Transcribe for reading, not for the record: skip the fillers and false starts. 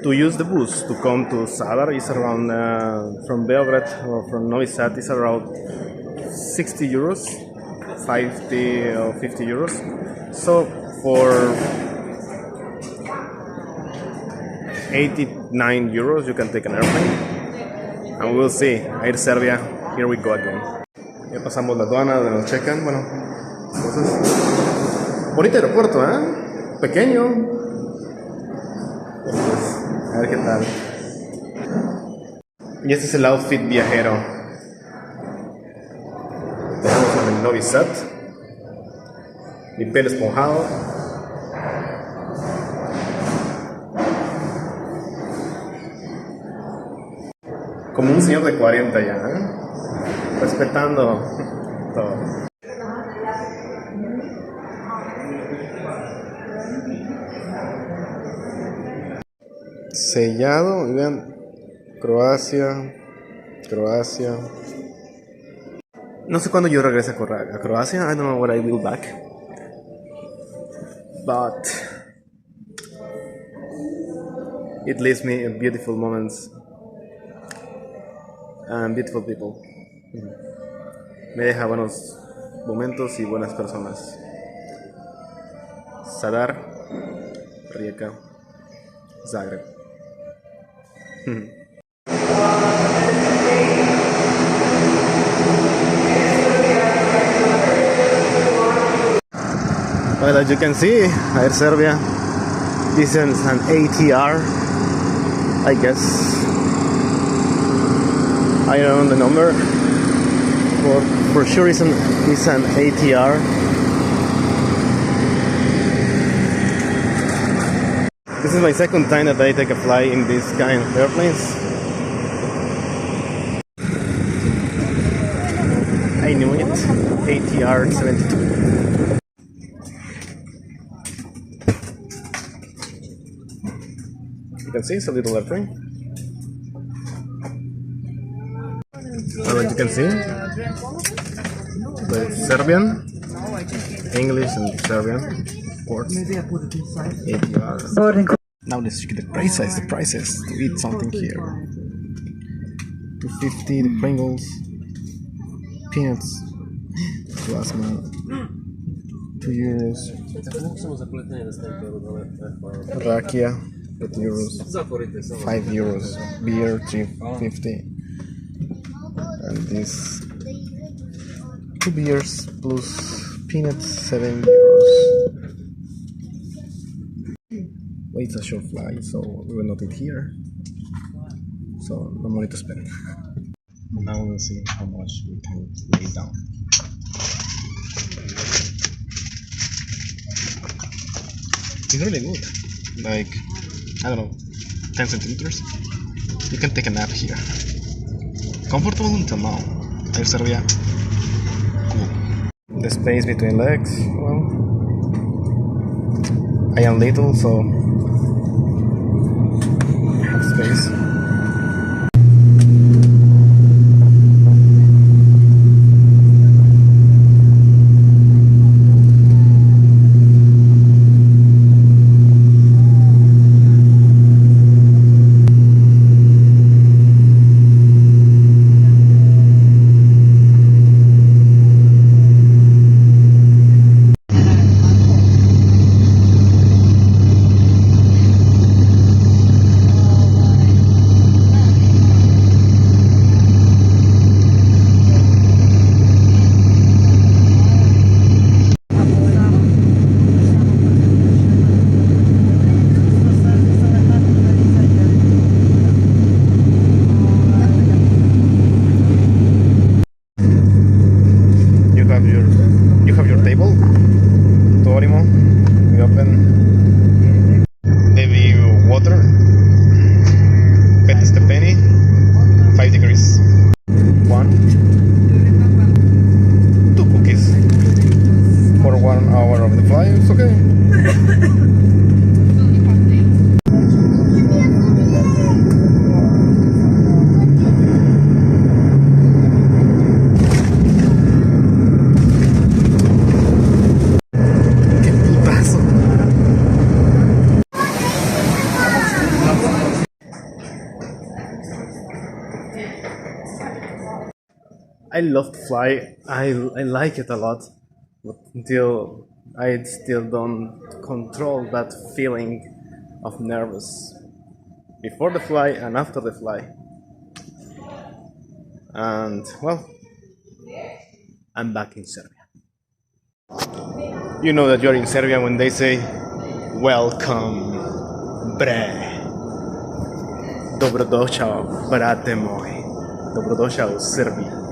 To use the bus to come to Zadar is around, from Beograd or from Novi Sad is around 60 euros, 50 or 50 euros. So for 89 euros you can take an airplane. And we'll see, Air Serbia, here we go again. Ya pasamos la aduana, nos checan, bueno, cosas. Bonito aeropuerto, ¿eh? Pequeño. A ver qué tal. Y este es el outfit viajero. Tenemos en el Novi Sad. Mi pelo esponjado. Como un señor de 40 ya, ¿eh? Respetando todo. Sellado, vean, Croacia. No sé cuándo yo regrese a Croacia. I don't know when I will back. But it leaves me beautiful moments and beautiful people. Me deja buenos momentos y buenas personas. Zadar, Rijeka, Zagreb. Well, as you can see, Air Serbia, this is an ATR, I guess. I don't know the number, but for sure it's an ATR. This is my second time that I take a flight in this kind of airplanes. I knew it. ATR 72. You can see it's a little airplane. As you can see, the Serbian, English and Serbian. ATR. Now let's check the prices to eat something here. 250 the Pringles, peanuts, plasma, 2 euros. Rakia, 8 euros, 5 euros, beer 3.50, and this 2 beers plus peanuts 7 euros. Well, it's a short flight, so we will not eat here. So no money to spend. Now we'll see how much we can lay down. It's really good. Like, I don't know, 10 centimeters. You can take a nap here. Comfortable until now. Air Serbia, cool. The space between legs, well, I am little, so I have space. I love to fly. I like it a lot, but until I still don't control that feeling of nervous before the fly and after the fly. And well, I'm back in Serbia. You know that you're in Serbia when they say, "Welcome, bre." Dobrodošao, brate moj. Dobrodošao u Srbiji.